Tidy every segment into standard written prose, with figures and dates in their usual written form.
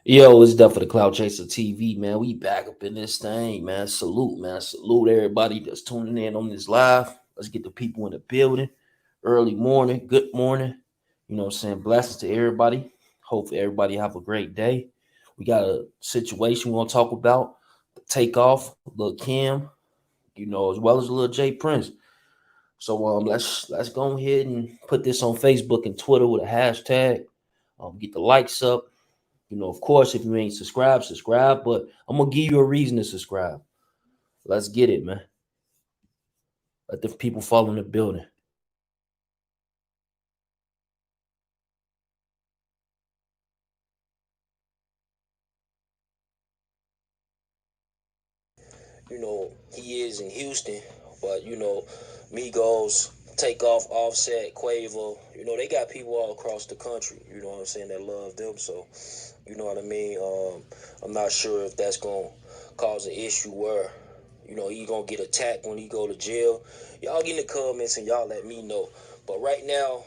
Yo, it's definitely the Cloud Chaser TV, man. We back up in this thing, man. Salute, man. Salute everybody that's tuning in on this live. Let's get the people in the building. Early morning, good morning. You know what I'm saying? Blessings to everybody. Hopefully everybody have a great day. We got a situation we want to talk about. Takeoff, Lil Kim, as well as Lil J Prince. So let's go ahead and put this on Facebook and Twitter with a hashtag. Get the likes up. Of course, if you ain't subscribed, subscribe. But I'm gonna give you a reason to subscribe. Let's get it, man. Let the people fall in the building. He is in Houston, but Migos, Takeoff, Offset, Quavo, they got people all across the country, you know what I'm saying, that love them. So, you know what I mean? I'm not sure if that's gonna cause an issue where, he gonna get attacked when he go to jail. Y'all get in the comments and y'all let me know. But right now,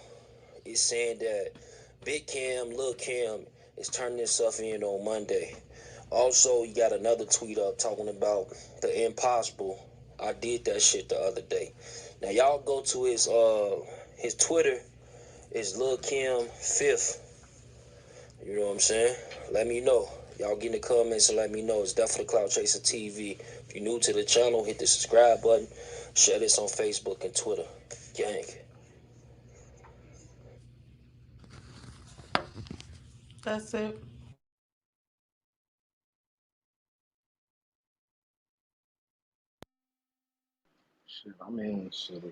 it's saying that Big Cam, Lil Cam is turning himself in on Monday. Also, you got another tweet up talking about the impossible. I did that shit the other day. Now y'all go to his Twitter. It's Lil Kim 5th. You know what I'm saying? Let me know. Y'all get in the comments and let me know. It's definitely Cloud Chaser TV. If you're new to the channel, hit the subscribe button. Share this on Facebook and Twitter. Gang. That's it. Shit, I mean, shit.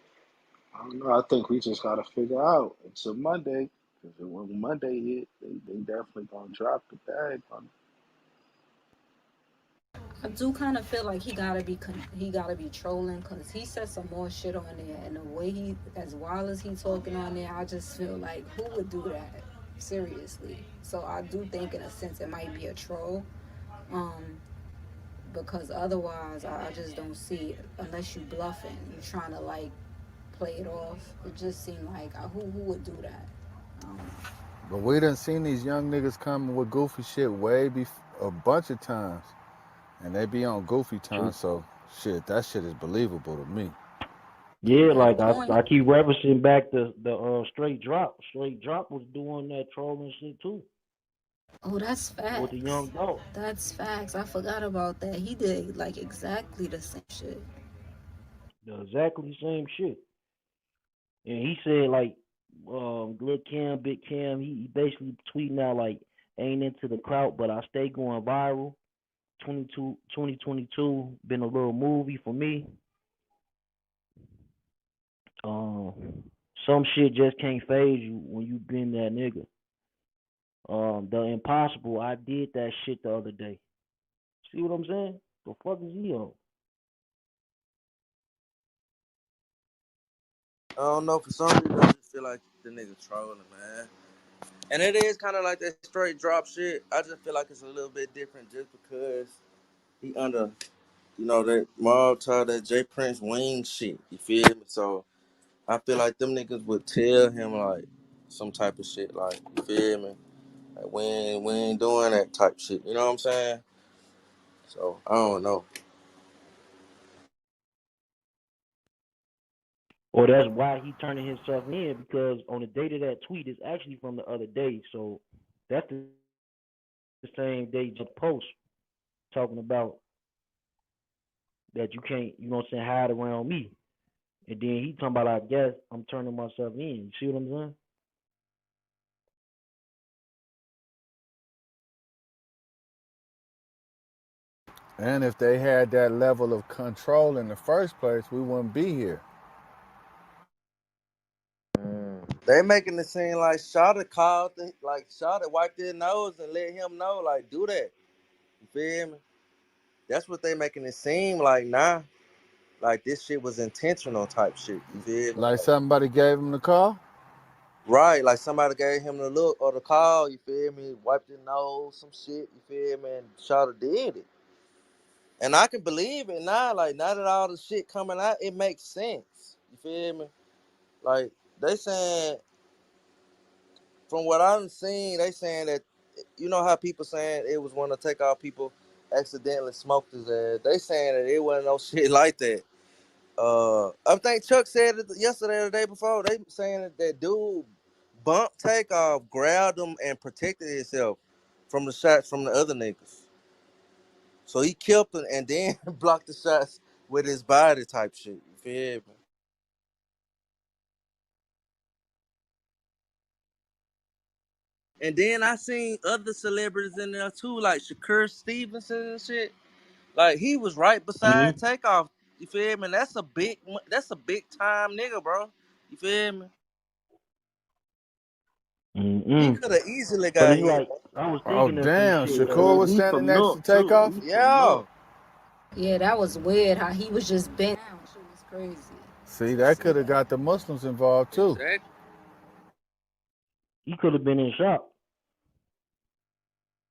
I don't know. I think we just gotta figure out until Monday. Because when Monday hit, they definitely gonna drop the bag on I do kind of feel like he gotta be trolling because he said some more shit on there, and the way he as wild as he talking on there, I just feel like who would do that seriously. So I do think in a sense it might be a troll, um, because otherwise I just don't see it unless you bluffing, you trying to like play it off. It just seemed like who would do that. I don't know. But we done seen these young niggas coming with goofy shit a bunch of times, and they be on goofy True. times. So shit, that shit is believable to me. You Yeah, got a like I, point. I keep referencing back the straight drop. Straight drop was doing that trolling shit too Oh, that's with the young facts. dog. That's facts. I forgot about that. He did like exactly the same shit. The exactly same shit. And he said like Lil Cam, Big Cam, he basically tweeting out like ain't into the crowd, but I stay going viral. 2022 been a little movie for me. Some shit just can't phase you when you been that nigga. The impossible, I did that shit the other day. See what I'm saying? The fuck is he on? I don't know. For some reason, I just feel like the nigga trolling, man. And it is kind of like that straight drop shit. I just feel like it's a little bit different just because he under, that Malta, that J Prince wing shit. You feel me? So I feel like them niggas would tell him like some type of shit, like you feel me? Like we ain't doing that type shit. You know what I'm saying? So I don't know. Or that's why he turning himself in because on the date of that tweet is actually from the other day. So that's the same day just post talking about that you can't, hide around me. And then he talking about I guess I'm turning myself in. You see what I'm saying? And if they had that level of control in the first place, we wouldn't be here. They making it seem like Shawty called, like Shawty wiped his nose and let him know, like do that. You feel me? That's what they making it seem like now. Like this shit was intentional type shit. You feel me? Like Like, somebody gave him the call. right, like somebody gave him the look or the call. You feel me? Wiped his nose, some shit. You feel me? And Shawty did it. And I can believe it now. Like now that all the shit coming out, it makes sense. You feel me? Like they saying, from what I'm seeing, they saying that you know how people saying it was one of Takeoff people accidentally smoked his ass. They saying that it wasn't no shit like that. I think Chuck said it yesterday or the day before. They saying that dude bumped Takeoff, grabbed him, and protected himself from the shots from the other niggas. So he killed him and then blocked the shots with his body type shit. You feel me? And then I seen other celebrities in there too, like Shakur Stevenson and shit. Like he was right beside Mm-hmm. Takeoff. You feel me? And that's a big time nigga, bro. You feel me? He Mm-hmm. could have easily But got it's hit. like I was Oh thinking of some damn, shit. Shakur was He standing from next to North too. Takeoff. He from Yeah. North. Yeah, that was weird how he was just bent down. Shit was crazy See, to that see could have that. got the Muslims involved too. Exactly. He could have been in shock.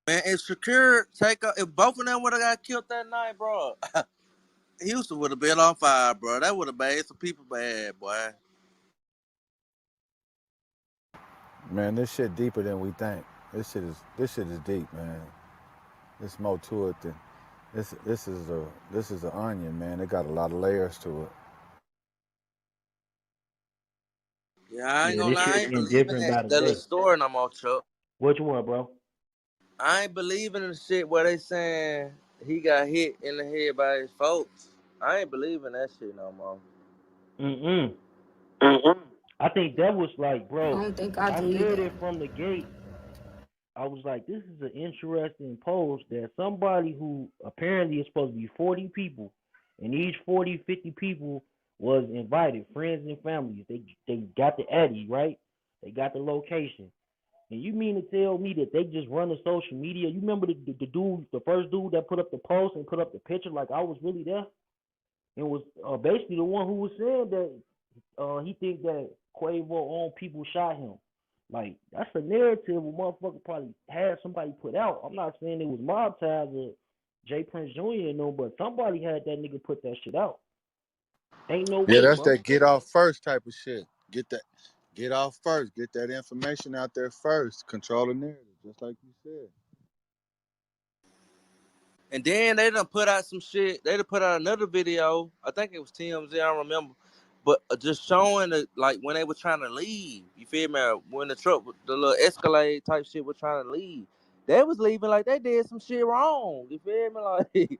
Man, if Shakur Takeoff, if both of them would have got killed that night, bro, Houston would have been on fire, bro. That would have made some people mad, boy. Man, this shit deeper than we think. This shit is deep, man. There's more to it than this is an onion, man. It got a lot of layers to it. Yeah, I ain't Yeah, gonna this lie, I shit ain't getting believing different by that the little day. story no more, Chuck. Which one, bro? I ain't believing in the shit where they saying he got hit in the head by his folks. I ain't believing that shit no more. Mm-mm. I think that was like, I bro, don't think I I do said either. it from the gate. I was like, this is an interesting post that somebody who apparently is supposed to be 40 people, and these 40, 50 people was invited, friends and families. They got the Addy, right? They got the location. And you mean to tell me that they just run the social media? You remember the dude, the first dude that put up the post and put up the picture like I was really there? And was basically the one who was saying that he think that Quavo own people shot him. Like that's a narrative a motherfucker probably had somebody put out. I'm not saying it was Mob Ties or J Prince Jr. and no, but somebody had that nigga put that shit out. Ain't no Yeah, way, that's bro. that get off first type of shit. Get off first. Get that information out there first. Control the narrative, just like you said. And then they done put out some shit. They done put out another video. I think it was TMZ. I don't remember. But just showing the like when they were trying to leave. You feel me? When the truck, the little Escalade type shit was trying to leave. They was leaving like they did some shit wrong. You feel me? Like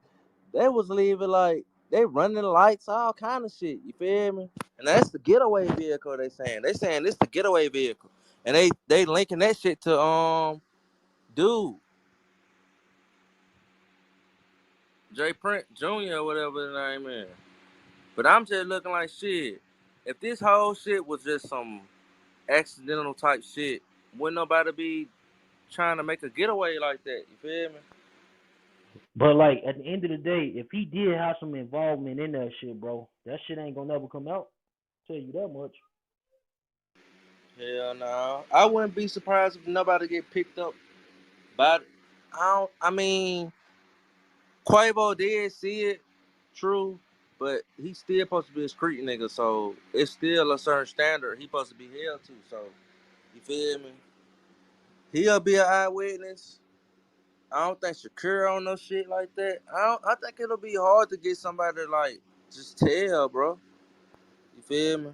they was leaving like they running the lights, all kind of shit. You feel me? And that's the getaway vehicle. They saying this the getaway vehicle. And they linking that shit to dude, J Prince Jr. or whatever his name is. But I'm just looking like shit. If this whole shit was just some accidental type shit, wouldn't nobody be trying to make a getaway like that. You feel me? But like at the end of the day, if he did have some involvement in that shit, bro, that shit ain't gonna never come out. Tell you that much. Hell no. I wouldn't be surprised if nobody get picked up by. I mean, Quavo did see it, true, but he's still supposed to be a street nigga, so it's still a certain standard he supposed to be held to. So you feel me? He'll be an eyewitness. I don't think Shakur on no shit like that. I think it'll be hard to get somebody to like just tell, bro. You feel me?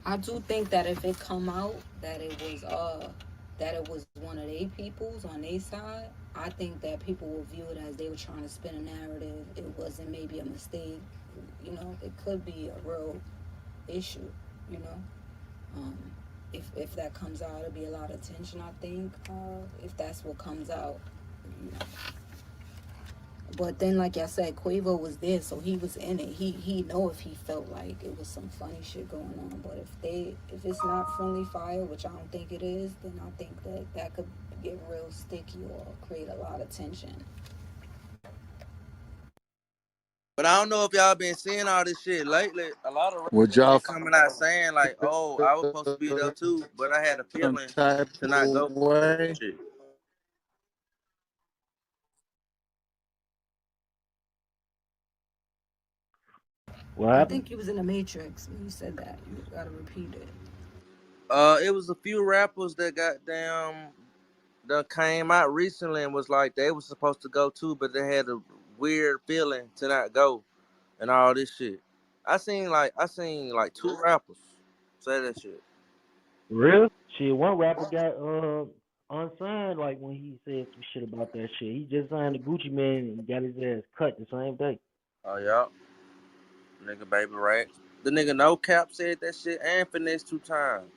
I do think that if it come out that it was one of their peoples on their side, I think that people will view it as they were trying to spin a narrative. It wasn't maybe a mistake. You know, it could be a real issue. You know, um, if that comes out, it'll be a lot of tension. I think if that's what comes out. You know. But then, like I said, Quavo was there, so he was in it. He know if he felt like it was some funny shit going on. But if it's not friendly fire, which I don't think it is, then I think that that could get real sticky or create a lot of tension. But I don't know if y'all been seeing all this shit lately. A lot of Would rappers y'all been coming out saying like, "Oh, I was supposed to be there too, but I had a some feeling type to not of go for it." way? Shit. What I happened? think you was in the Matrix when you said that. You gotta repeat it. It was a few rappers that got down done came out recently and was like they was supposed to go too, but they had a weird feeling to not go and all this shit. I seen like two rappers say that shit. Real? Shit, one rapper got unsigned like when he said some shit about that shit. He just signed the Gucci Man and got his ass cut the same day. Oh yeah, nigga Baby Racks. The nigga No Cap said that shit and Finesse 2 times.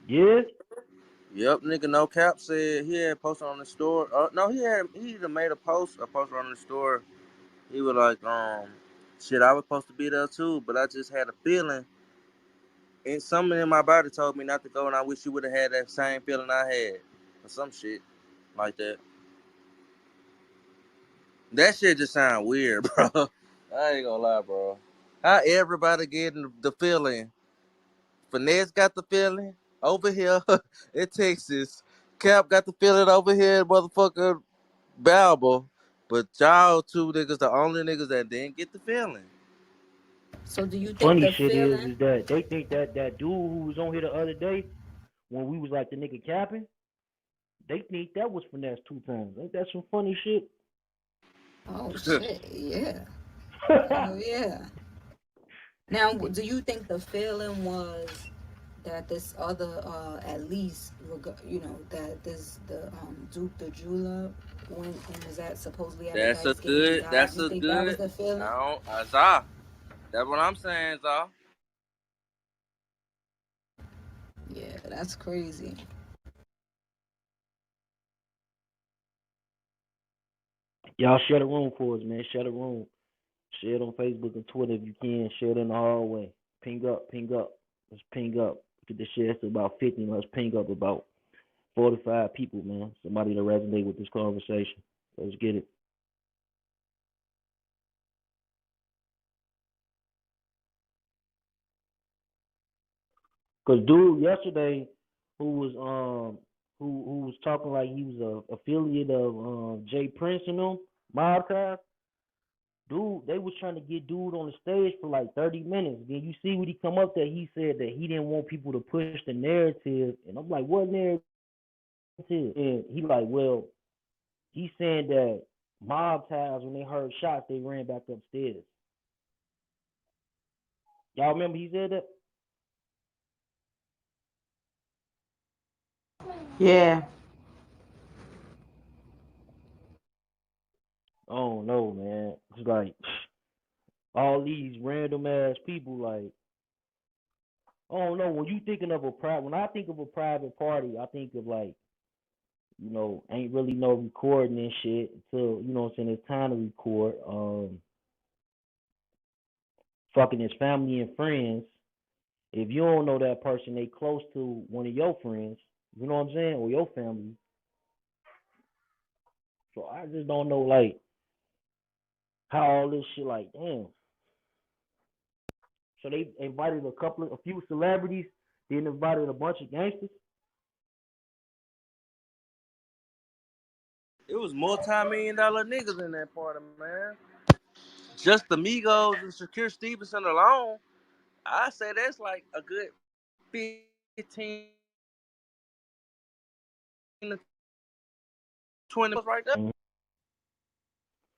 Yeah? Yep, nigga No Cap said he had posted on the store. No, he either made a post or posted on the store. He was like, shit, I was supposed to be there too, but I just had a feeling. And something in my body told me not to go, and I wish you would have had that same feeling I had, or some shit like that. That shit just sound weird, bro. I ain't gonna lie, bro. How everybody getting the feeling? Finesse got the feeling over here in Texas. Cap got the feeling over here in motherfucker Balbo. But y'all two niggas the only niggas that didn't get the feeling. So do you think Funny the shit feeling? is that they think that that dude who was on here the other day when we was like the nigga capping, they think that was finesse 2 times. Ain't that some funny shit? Oh shit, yeah, hell yeah. Now, do you think the feeling was that this other, at least, that this the Duke the Jeweler went and was at supposedly at the That's a Thanksgiving and good. died? That's You a think that was good. the feeling? I don't. Zah. That's what I'm saying, Zah. Yeah, that's crazy. Y'all share the room for us, man. Share the room. Share it on Facebook and Twitter if you can. Share it in the hallway. Ping up, ping up. Let's ping up. Get the share to about 50. Let's ping up about 45 people, man. Somebody to resonate with this conversation. Let's get it. Cause dude yesterday, who was who was talking like he was a affiliate of Jay Prince and them, Mobcast, dude, they was trying to get dude on the stage for like 30 minutes. Then you see what he come up there, he said that he didn't want people to push the narrative. And I'm like, what narrative? And he like, well, he's saying that mob ties, when they heard shots, they ran back upstairs. Y'all remember he said that? Yeah. Oh no, man. It's like all these random ass people, like, oh no, when you thinking of when I think of a private party, I think of like, ain't really no recording and shit until, what I'm saying, it's time to record. Fucking his family and friends. If you don't know that person, they close to one of your friends, you know what I'm saying, or your family. So I just don't know like how all this shit like, damn. So they invited a few celebrities, then invited a bunch of gangsters. It was multi-million-dollar niggas in that party, man. Just the Migos and Shakir Stevenson alone, I say that's like a good 15 to 20 right there. Mhm.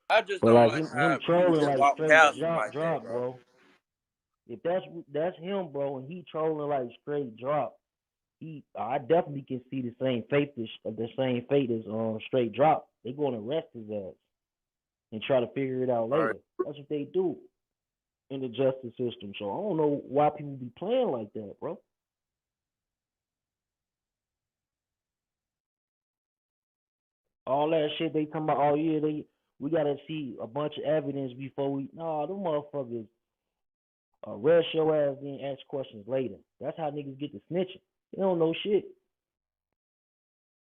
I just But don't like like him how people trolling just like walk straight past them drop like that, drop, bro. bro. If that's him, bro, and he trolling like straight drop, I definitely can see the same fate as straight drop. They going to arrest his ass and try to figure it out All right. later. That's what they do in the justice system. So I don't know why people be playing like that, bro. All that shit they talking about, oh yeah, we gotta see a bunch of evidence before we. Nah, them motherfuckers arrest your ass then ask questions later. That's how niggas get to snitching. They don't know shit.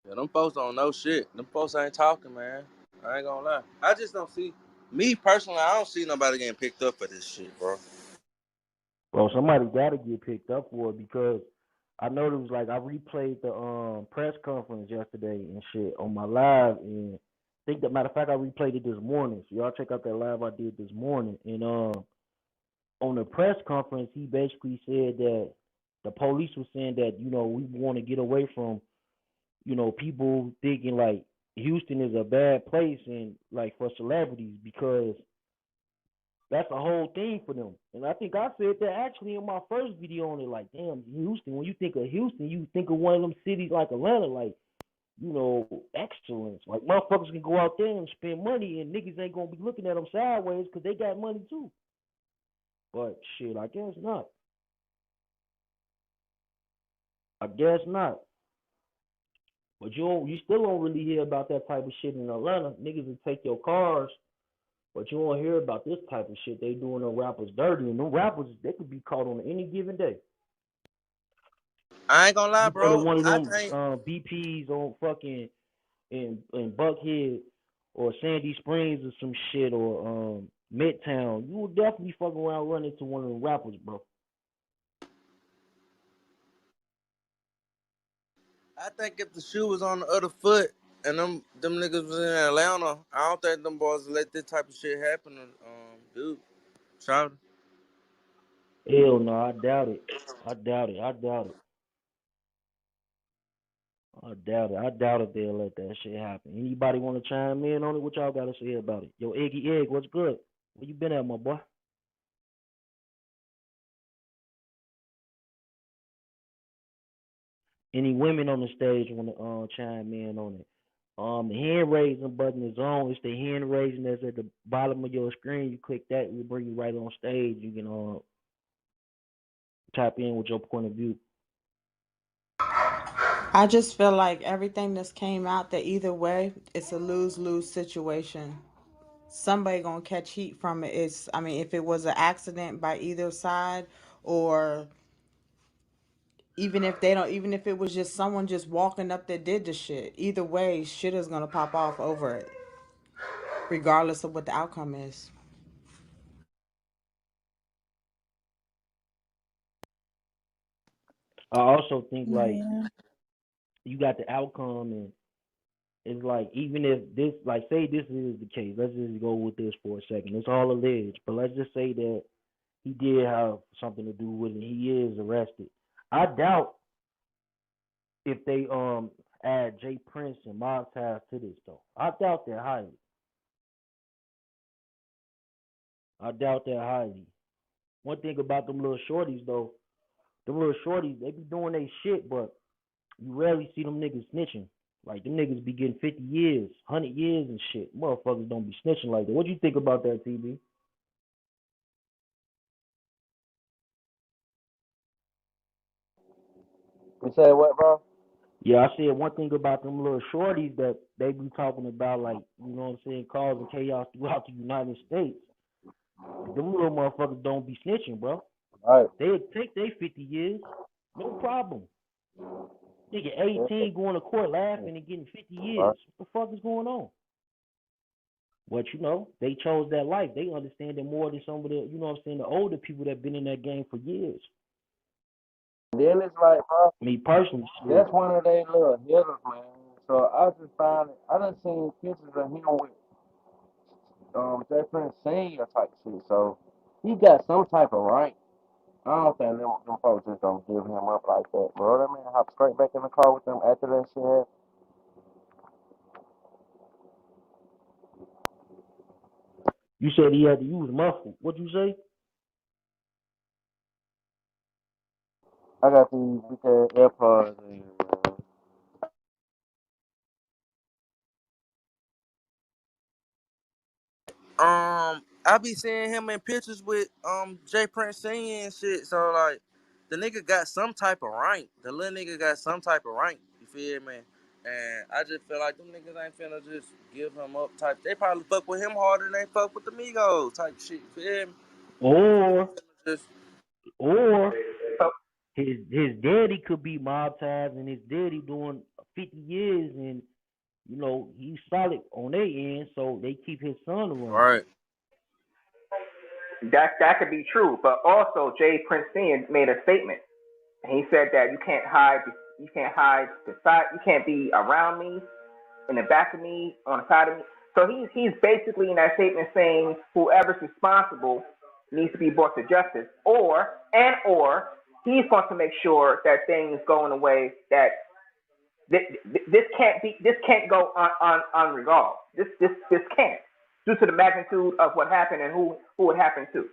Yeah, them folks don't know shit. Them folks ain't talking, man. I ain't gonna lie. I just don't see. Me personally, I don't see nobody getting picked up for this shit, bro. Bro, somebody gotta get picked up for it because I know it was like I replayed the press conference yesterday and shit on my live, and I think that matter of fact I replayed it this morning. So y'all check out that live I did this morning. And on the press conference he basically said that the police was saying that, we want to get away from people thinking like Houston is a bad place and like for celebrities because that's the whole thing for them. And I think I said that actually in my first video on it, like, damn, Houston, when you think of Houston, you think of one of them cities like Atlanta, like, excellence. Like motherfuckers can go out there and spend money and niggas ain't gonna be looking at them sideways because they got money too. But shit, I guess not. I guess not. But you still don't really hear about that type of shit in Atlanta. Niggas will take your cars, but you won't hear about this type of shit. They doing the rappers dirty, and them rappers they could be caught on any given day. I ain't gonna lie, You go to bro. one of I them can't. BPs on fucking in Buckhead or Sandy Springs or some shit or Midtown, you will definitely fuck around run into one of the rappers, bro. I think if the shoe was on the other foot and them niggas was in Atlanta, I don't think them boys would let this type of shit happen. Dude, Shawty. Hell no, I doubt it. I doubt it. I doubt it. I doubt it. I doubt if they'll let that shit happen. Anybody want to chime in on it? What y'all got to say about it? Yo, Iggy Egg, what's good? Where you been at, my boy? Any women on the stage want to chime in on it? The hand raising button is on. It's the hand raising that's at the bottom of your screen. You click that, it'll bring you right on stage. You can tap in with your point of view. I just feel like everything that's came out that either way, it's a lose-lose situation. Somebody gonna catch heat from it. If it was an accident by either side, or even if it was just someone just walking up that did the shit, either way, shit is gonna pop off over it, regardless of what the outcome is. I also think like Yeah. you got the outcome, and it's like even if this, like, say this is the case, let's just go with this for a second. It's all alleged, but let's just say that he did have something to do with it. He is arrested. I doubt if they add Jay Prince and Mob Ties to this though. I doubt that highly. I doubt that highly. One thing about them little shorties though, them little shorties, they be doing they shit, but you rarely see them niggas snitching. Like them niggas be getting 50 years, 100 years and shit. Motherfuckers don't be snitching like that. What you think about that, TB? You say what, bro? Yeah, I said one thing about them little shorties that they be talking about, like, you know what I'm saying, causing chaos throughout the United States. Them little motherfuckers don't be snitching, bro. Right. They take their 50 years, no problem. Nigga 18 going to court laughing and getting 50 years. What the fuck is going on? But they chose that life. They understand it more than some of the, the older people that been in that game for years. Then it's like, bro, Me personally, that's one of their little hitters, man. So I just found it. I done seen pictures of him with different senior type shit. So he got some type of rank. I don't think them folks just don't give him up like that, bro. That man hop straight back in the car with them after that shit. you said he had to use muffle. What'd you say? I got these big ass AirPods in, man. I be seeing him in pictures with Jay Prince singing and shit. So like, the nigga got some type of rank. The little nigga got some type of rank. You feel me? And I just feel like them niggas ain't finna just give him up type. They probably fuck with him harder than they fuck with the Migos type shit. You feel me? Or Just or his daddy could be mob ties, and his daddy doing 50 years, and he's solid on their end, so they keep his son around. right. That could be true, but also Jay Prince Sr. made a statement. He said that you can't hide the side, you can't be around me, in the back of me, on the side of me. So he's basically in that statement saying whoever's responsible needs to be brought to justice, or he's going to make sure that things go in a way that This can't go unresolved. This can't, due to the magnitude of what happened and who it happened to.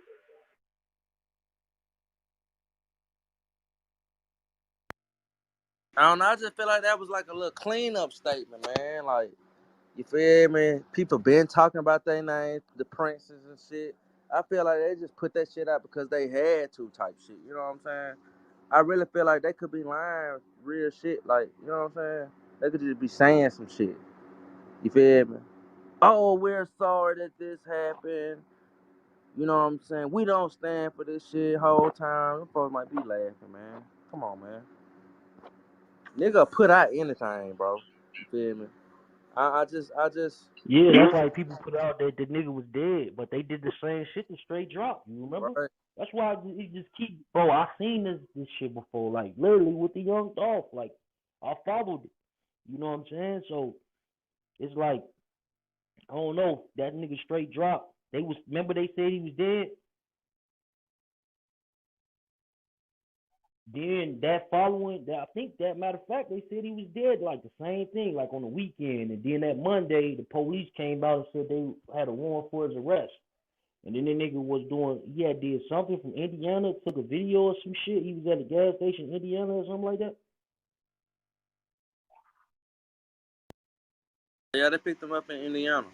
I don't know. I just feel like that was like a little cleanup statement, man. Like, you feel me? People been talking about their names, the princes and shit. I feel like they just put that shit out because they had to type shit. You know what I'm saying? I really feel like they could be lying real shit. Like, you know what I'm saying? They could just be saying some shit. You feel me? Oh, we're sorry that this happened. You know what I'm saying? We don't stand for this shit whole time. Them folks might be laughing, man. Come on, man. Nigga put out anything, bro. You feel me? I just, Yeah, that's like people put out that the nigga was dead, but they did the same shit to straight drop. You remember? right. That's why it just keep, bro. I seen this shit before, like literally with the Young Dolph. Like I followed it. You know what I'm saying? So it's like I don't know. That nigga straight drop. They was remember they said he was dead. Then that following, that I think that matter of fact, they said he was dead. Like the same thing, like on the weekend. And then that Monday, the police came out and said they had a warrant for his arrest. And then the nigga was doing, he had did something from Indiana, took a video or some shit. He was at a gas station in Indiana or something like that. Yeah, they picked him up in Indiana.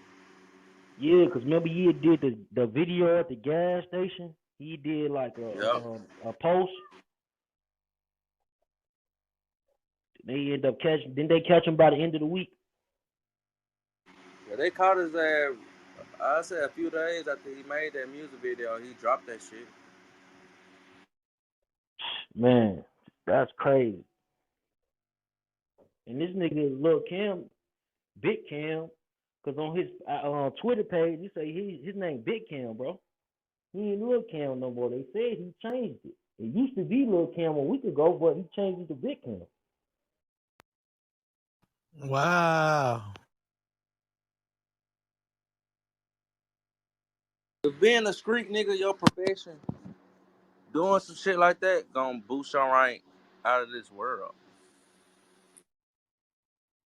Yeah, because remember he had did the video at the gas station. He did like Yep. a post. They end up catching. Didn't they catch him by the end of the week? Yeah, they caught his ass. I said a few days after he made that music video, he dropped that shit. Man, that's crazy. And this nigga Lil Kim, Big Cam, because on his Twitter page, he say his name Big Cam, bro. He ain't Lil Cam no more. They said he changed it. It used to be Lil Cam a week ago, but he changed it to Big Cam. Wow. If being a street nigga your profession, doing some shit like that, gonna boost your rank out of this world.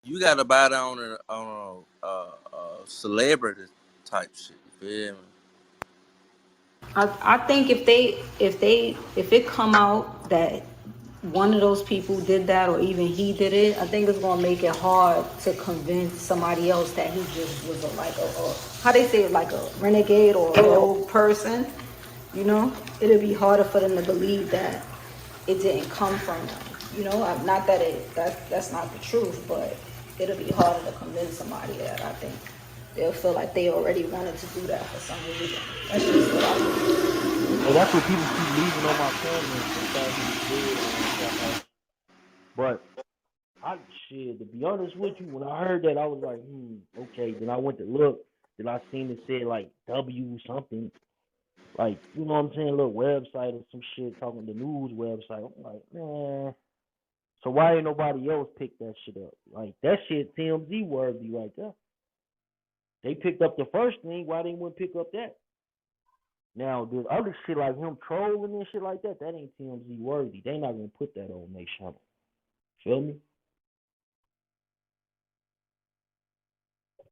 You gotta buy down on a celebrity type shit. You feel me? I think if it come out that one of those people did that or even he did it, I think it's gonna make it hard to convince somebody else that he just was a how they say it, like a renegade or a rogue person. You know, it'll be harder for them to believe that it didn't come from them. You know, not that that's not the truth, but it'll be harder to convince somebody that. I think they'll feel like they already wanted to do that for some reason. That's just what I think. And that's what people keep leaving on my comments. They thought he was dead on Clubhouse. But I shit, to be honest with you, when I heard that, I was like, okay. Then I went to look. Then I seen it said like W something, like you know what I'm saying, a little website or some shit talking the news website. I'm like, man. So why ain't nobody else pick that shit up? Like that shit TMZ worthy right there. They picked up the first thing. Why they wouldn't pick up that? Now the other shit like him trolling and shit like that, that ain't TMZ worthy. They not gonna put that on their channel. Feel me?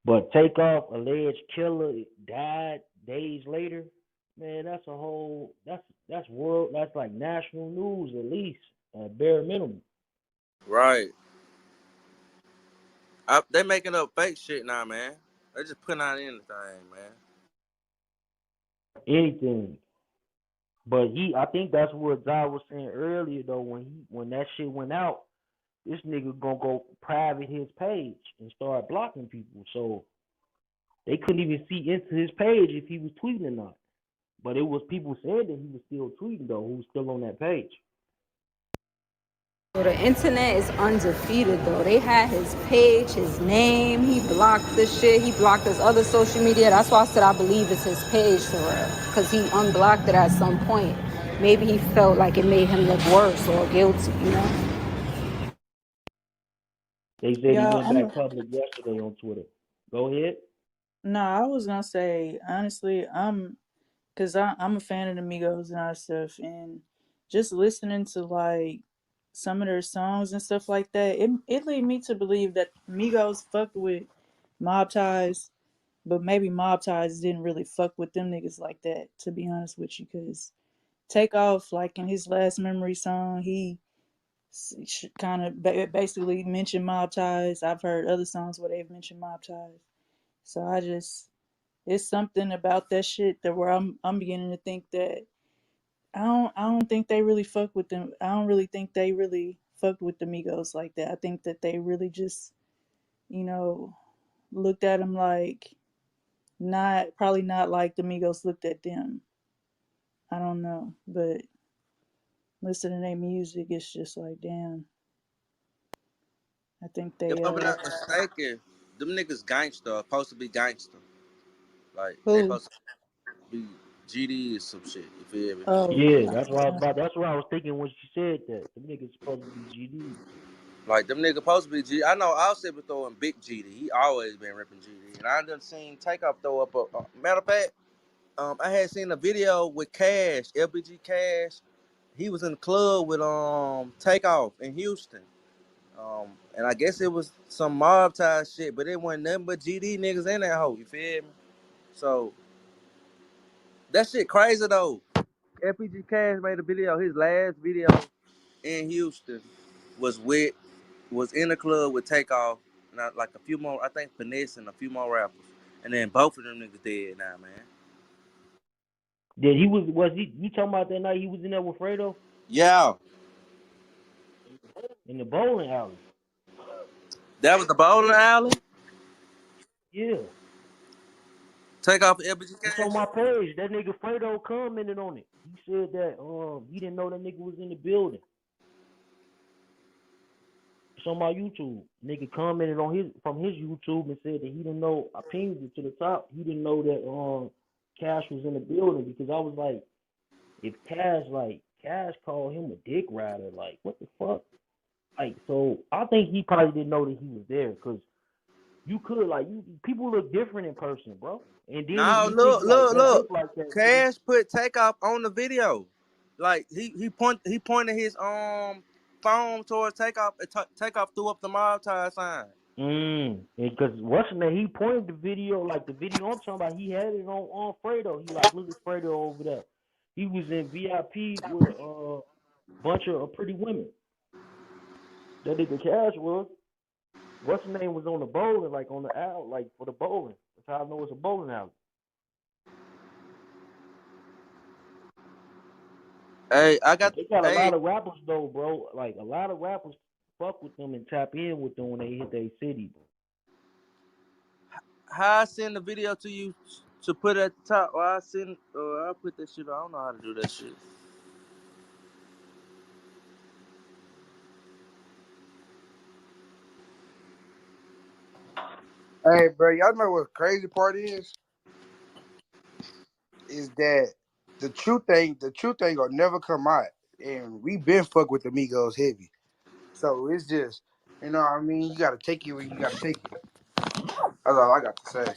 But Takeoff, alleged killer, died days later. Man, that's a whole that's world that's like national news at least, at bare minimum. Right. They making up fake shit now, man. They just putting out anything, man. Anything. But I think that's what Zai was saying earlier though, when that shit went out, this nigga gonna go private his page and start blocking people. So they couldn't even see into his page if he was tweeting or not. But it was people said that he was still tweeting though, who was still on that page. So the internet is undefeated though. They had his page, his name. He blocked this shit. He blocked his other social media. That's why I said I believe it's his page for real. Because he unblocked it at some point. Maybe he felt like it made him look worse or guilty, you know? They said he Yeah, went back public yesterday on Twitter. Go ahead. no, I was gonna say honestly, cause I'm a fan of the Migos and all that stuff, and just listening to like some of their songs and stuff like that, it led me to believe that Migos fucked with Mob Ties, but maybe Mob Ties didn't really fuck with them niggas like that, to be honest with you, because Takeoff, like in his last Memory song, he kind of basically mentioned Mob Ties. I've heard other songs where they've mentioned Mob Ties. So it's something about that shit that where I'm beginning to think that I don't think they really fuck with them. I don't really think they really fucked with the Migos like that. I think that they really just, you know, looked at them like probably not like the Migos looked at them. I don't know, but listening to their music, it's just like, damn. I think If they I'm not mistaken, them niggas gangster, supposed to be gangster. Like they who? supposed to be GD or some shit. You feel me? Oh, Yeah, that's what I was about. That's what I was thinking when she said that. The niggas supposed to be GD. Like them niggas supposed to be G. I know Offset been throwing big GD. He always been ripping GD, and I done seen Takeoff throw up a matter of fact. I had seen a video with Cash, LBG Cash. He was in the club with Takeoff in Houston. And I guess it was some mob tie shit, but it wasn't nothing but GD niggas in that hoe. You feel me? So that shit crazy though. FPG Cash made a video. His last video in Houston was in the club with Takeoff, not like a few more. I think Finesse and a few more rappers, and then both of them niggas dead now, man. That he was he? You talking about that night he was in there with Fredo Yeah, in the bowling alley? that was the bowling alley. Yeah, Takeoff FPG it's on Cash. my page. That nigga Fredo commented on it. He said that he didn't know that nigga was in the building. It's on my YouTube. Nigga commented on from his YouTube and said that he didn't know. I pinged it to the top. He didn't know that Cash was in the building because I was like, if Cash called him a dick rider, like what the fuck? Like, so I think he probably didn't know that he was there because you could people look different in person, bro. And then No, you think look, like look, don't look. look like that, nigga. Cash put Takeoff on the video. Like he pointed his phone towards Takeoff. And Takeoff threw up the mob tie sign. Because what's the name? He pointed the video, like the video I'm talking about. He had it on Fredo. He like, look at Fredo over there. He was in VIP with a bunch of pretty women. That nigga Cash was. What's the name was on the bowling, like on the out, like for the bowling. That's how I know it's a bowling alley. Hey, But they got a hey, lot of rappers though, bro. Like a lot of rappers fuck with them and tap in with them when they hit their city, bro. how I send the video to you to put at the top? Or I put that shit. I don't know how to do that shit. Hey, bro, y'all know what the crazy part is? Is that the truth ain't gonna never come out. And we been fuck with the Migos heavy. So it's just, you know what I mean? You gotta take it when you gotta take it. That's all I got to say.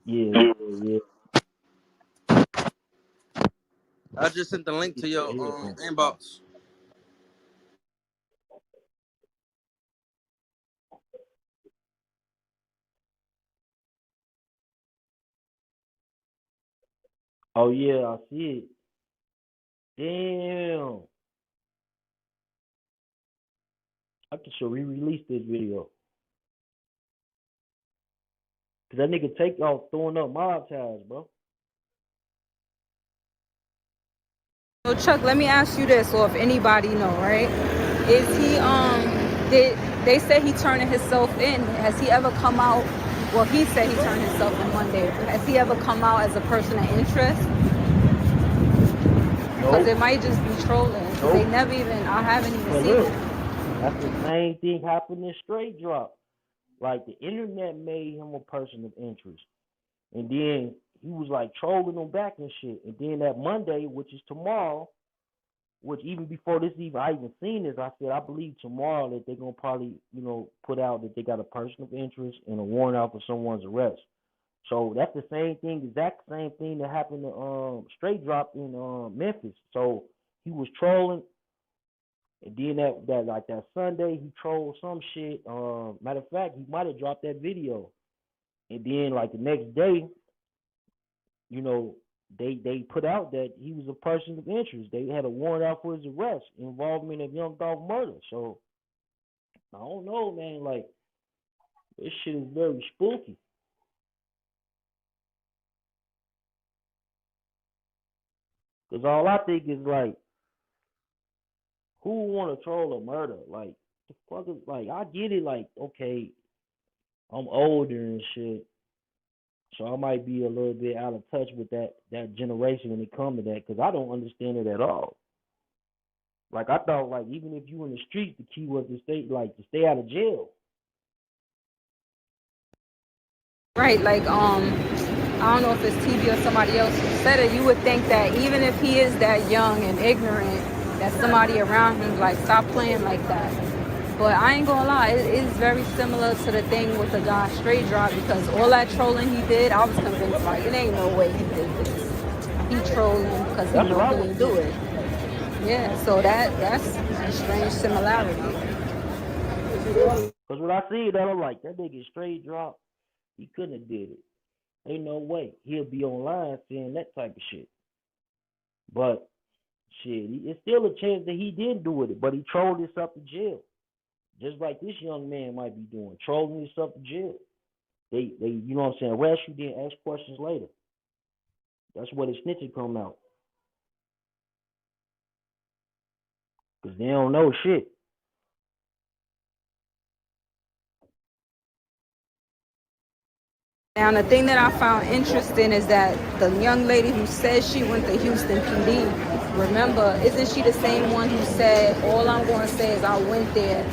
Yeah. I just sent the link Get to your your headphones. inbox. Oh yeah, I see it. Damn. I should re-release this video. Cause that nigga Takeoff throwing up mob ties, bro. So Chuck, let me ask you this, or if anybody know, right? Is he did they say he turning himself in? Has he ever come out? Well, he said he turned himself in one day. Has he ever come out as a person of interest? Because it Nope. might just be trolling. Because they Nope. never even, I haven't even But seen look, it. that's the same thing happened in Straight Drop. Like the internet made him a person of interest. And then he was like trolling them back and shit. And then that Monday, which is tomorrow, which even before I even seen this, I said I believe tomorrow that they're gonna probably, put out that they got a person of interest and a warrant out for someone's arrest. So that's the same thing, exact same thing that happened to Straight Drop in Memphis. So he was trolling, and then that like that Sunday he trolled some shit. Matter of fact, he might have dropped that video, and then like the next day, you know, they put out that he was a person of interest. They had a warrant out for his arrest, involvement of Young Dolph murder. So I don't know, man. Like this shit is very spooky. Cause all I think is like, who want to troll a murder? Like, the fuck is like? I get it. Like, okay, I'm older and shit, so I might be a little bit out of touch with that generation when it comes to that. Cause I don't understand it at all. Like I thought, like even if you in the streets, the key was to stay out of jail. Right, like I don't know if it's TV or somebody else who said it. You would think that even if he is that young and ignorant, that somebody around him like stop playing like that. But I ain't gonna lie, it is very similar to the thing with the guy Straight Drop, because all that trolling he did, I was convinced like it ain't no way he did this. He trolling because he That's what know I he was ain't do thinking. it. Yeah, so that's a strange similarity. Cause when I see that, I'm like, that nigga Straight Drop. He couldn't have did it. Ain't no way he'll be online saying that type of shit. But shit, it's still a chance that he didn't do it, but he trolled himself to jail. Just like this young man might be doing, trolling himself to jail. They, you know what I'm saying, arrest you, then ask questions later. That's where the snitching come out. Because they don't know shit. Now, the thing that I found interesting is that the young lady who says she went to Houston PD, remember, isn't she the same one who said, all I'm going to say is I went there,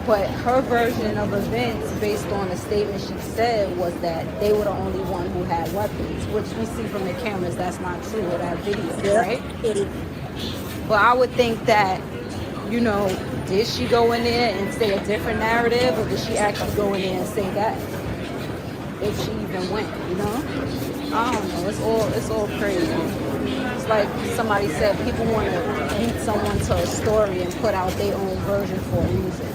but her version of events, based on the statement she said, was that they were the only one who had weapons, which we see from the cameras that's not true of that video, Yeah. right? But I would think that, you know, did she go in there and say a different narrative, or did she actually go in there and say that? If she even went, you know? I don't know. It's all crazy. It's like somebody said, people want to beat someone to a story and put out their own version for a reason.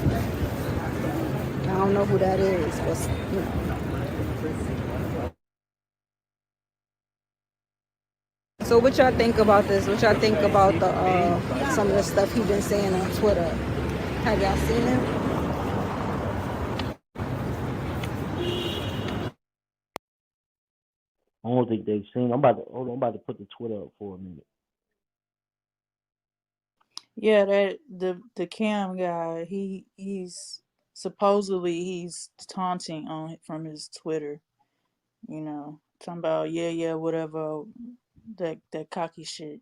I don't know who that is, but you know. So what y'all think about this? What y'all think about the some of the stuff he been saying on Twitter? Have y'all seen it? I don't think they've seen. I'm about to hold on, I'm about to put the Twitter up for a minute. Yeah, that the cam guy, he's supposedly he's taunting on from his Twitter, you know, talking about yeah, whatever, that cocky shit.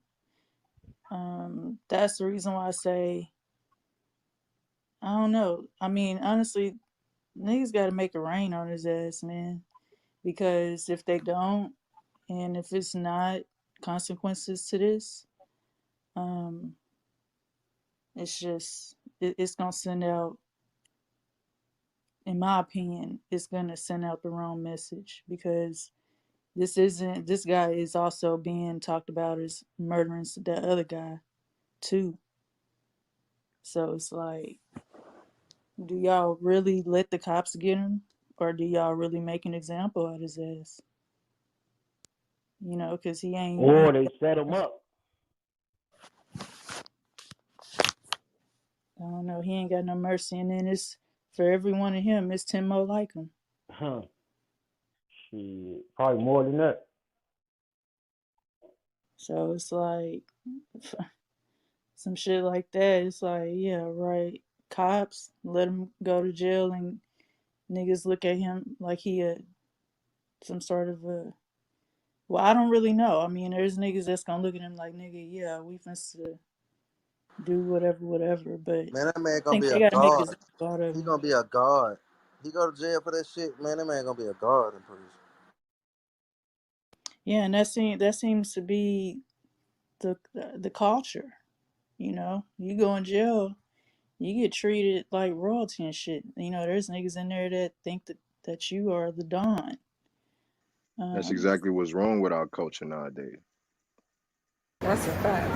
That's the reason why I say I don't know. I mean, honestly, niggas got to make it rain on his ass, man. Because if they don't, and if it's not consequences to this, um, it's just it's gonna send out. In my opinion, it's gonna send out the wrong message because this guy is also being talked about as murdering that other guy too. So it's like, do y'all really let the cops get him, or do y'all really make an example out of his ass? You know, because he Or they set him up. I don't know, he ain't got no mercy, and then it's for every one of him, it's 10 more like him. Huh. Shit. Probably more than that. So it's like some shit like that. It's like, yeah, right. Cops let him go to jail, and niggas look at him like he some sort of a. Well, I don't really know. I mean, there's niggas that's gonna look at him like, nigga, yeah, we finna do whatever. But Man, that man I gonna think be they a got niggas god. that thought of He him. gonna be a god. He go to jail for that shit, man. That man gonna be a god in prison. Yeah, and that seems to be the culture. You know, you go in jail, you get treated like royalty and shit. You know, there's niggas in there that think that you are the don. That's Um, exactly what's wrong with our culture nowadays. That's a fact.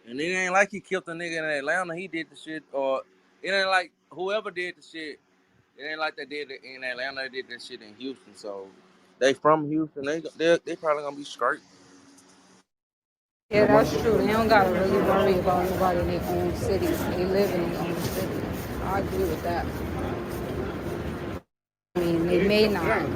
And it ain't like he killed a nigga in Atlanta. He did the shit, or it ain't like whoever did the shit. It ain't like they did it in Atlanta. They did that shit in Houston. So they from Houston. They probably gonna be straight. Yeah, that's true. They don't gotta really worry about nobody in their own city. They live in their own city. I agree with that. I mean, they may not.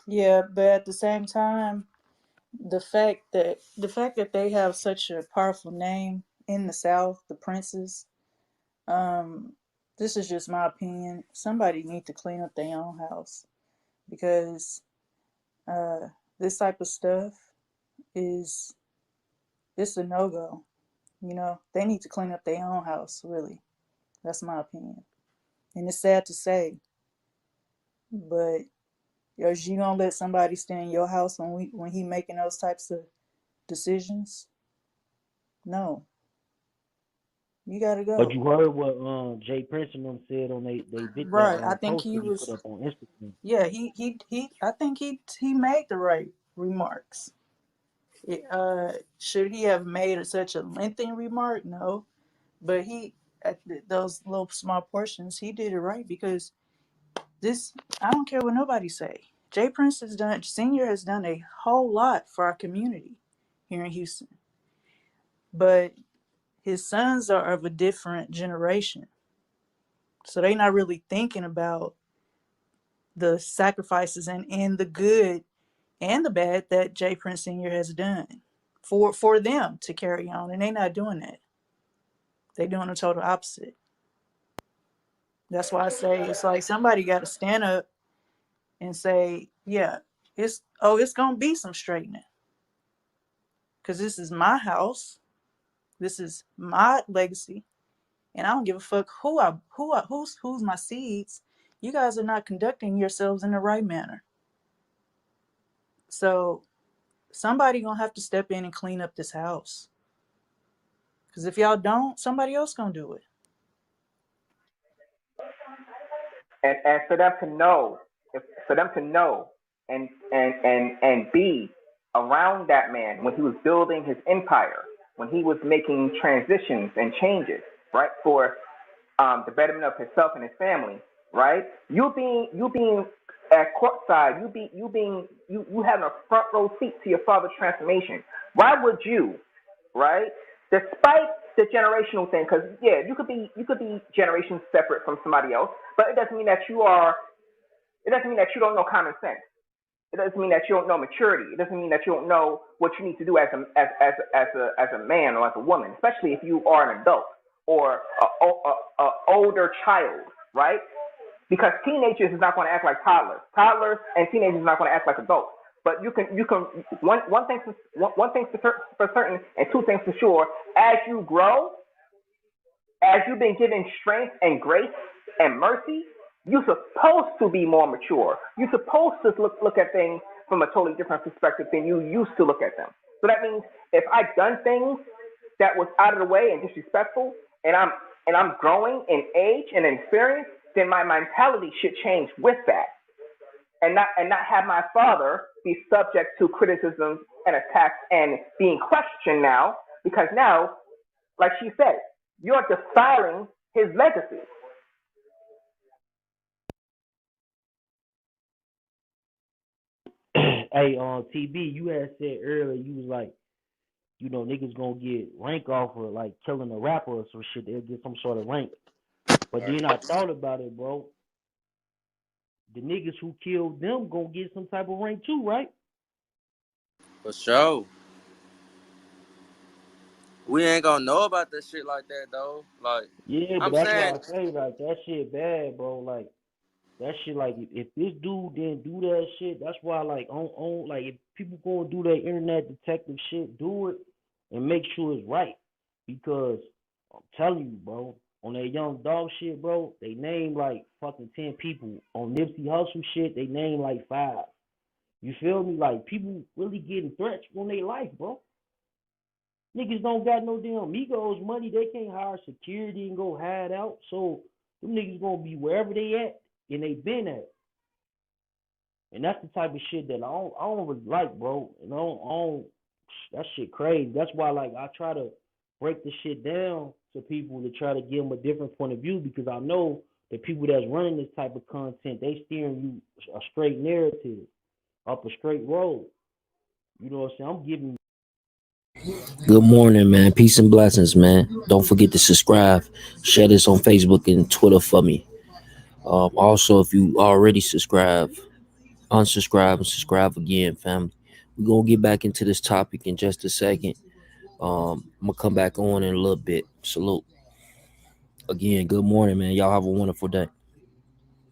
yeah, but at the same time, the fact that they have such a powerful name in the South, the Princes, um, this is just my opinion. Somebody need to clean up their own house because uh, this type of stuff is it's a no go. You know, they need to clean up their own house. Really, that's my opinion. And it's sad to say, but is you gonna let somebody stay in your house when he making those types of decisions? No, you gotta But go. you heard what Jay Prince and them said on they did that Right. I think post he that he put was. up on Instagram. Yeah. He. I think he made the right remarks. Should he have made such a lengthy remark? No, but he at those little small portions he did it right because this. I don't care what nobody say. Jay Prince has done. Senior has done a whole lot for our community here in Houston, but his sons are of a different generation, so they're not really thinking about the sacrifices and the good and the bad that Jay Prince Sr. has done for them to carry on, and they're not doing that. They're doing the total opposite. That's why I say it's like somebody got to stand up and say, yeah, it's gonna be some straightening because this is my house, this is my legacy, and I don't give a fuck who's my seeds. You guys are not conducting yourselves in the right manner. So somebody gonna have to step in and clean up this house. Because if y'all don't, somebody else gonna do it. And for them to know, for them to know and be around that man when he was building his empire, when he was making transitions and changes, right, for the betterment of himself and his family, right? You being at courtside, you having a front row seat to your father's transformation. Why would you, right? Despite the generational thing, because yeah, you could be generations separate from somebody else, but it doesn't mean that you are. It doesn't mean that you don't know common sense. It doesn't mean that you don't know maturity. It doesn't mean that you don't know what you need to do as a man or as a woman, especially if you are an adult or a older child, right? Because teenagers is not going to act like toddlers. Toddlers and teenagers is not going to act like adults. But you can one thing for certain and two things for sure. As you grow, as you've been given strength and grace and mercy, you're supposed to be more mature. You're supposed to look at things from a totally different perspective than you used to look at them. So that means if I've done things that was out of the way and disrespectful, and I'm growing in age and in experience, then my mentality should change with that, and not have my father be subject to criticisms and attacks and being questioned now because now, like she said, you're defiling his legacy. Hey, on TB, you had said earlier you was like, niggas gonna get rank off of like killing a rapper or some shit. They'll get some sort of rank. But then I thought about it, bro. The niggas who killed them gonna get some type of rank too, right? For sure. We ain't gonna know about that shit like that though. Like Yeah, but I'm that's why saying, I say like that shit bad, bro. Like that shit, like if this dude didn't do that shit, that's why like on like if people gonna do that internet detective shit, do it and make sure it's right. Because I'm telling you, bro, on that young dog shit, bro, they name like fucking 10 people. On Nipsey Hustle shit, they name like 5. You feel me? Like people really getting threats on their life, bro. Niggas don't got no damn Migos money. They can't hire security and go hide out. So them niggas gonna be wherever they at and they been at. And that's the type of shit that I don't really like, bro. And I don't that shit crazy. That's why like I try to break the shit down to people to try to give them a different point of view because I know the people that's running this type of content, they steering you a straight narrative up a straight road. You know what I'm saying? I'm giving. Good morning, man. Peace and blessings, man. Don't forget to subscribe. Share this on Facebook and Twitter for me. Also, if you already subscribe, unsubscribe and subscribe again, family. We're gonna get back into this topic in just a second. I'm gonna come back on in a little bit. Salute again. Good morning, man. Y'all have a wonderful day.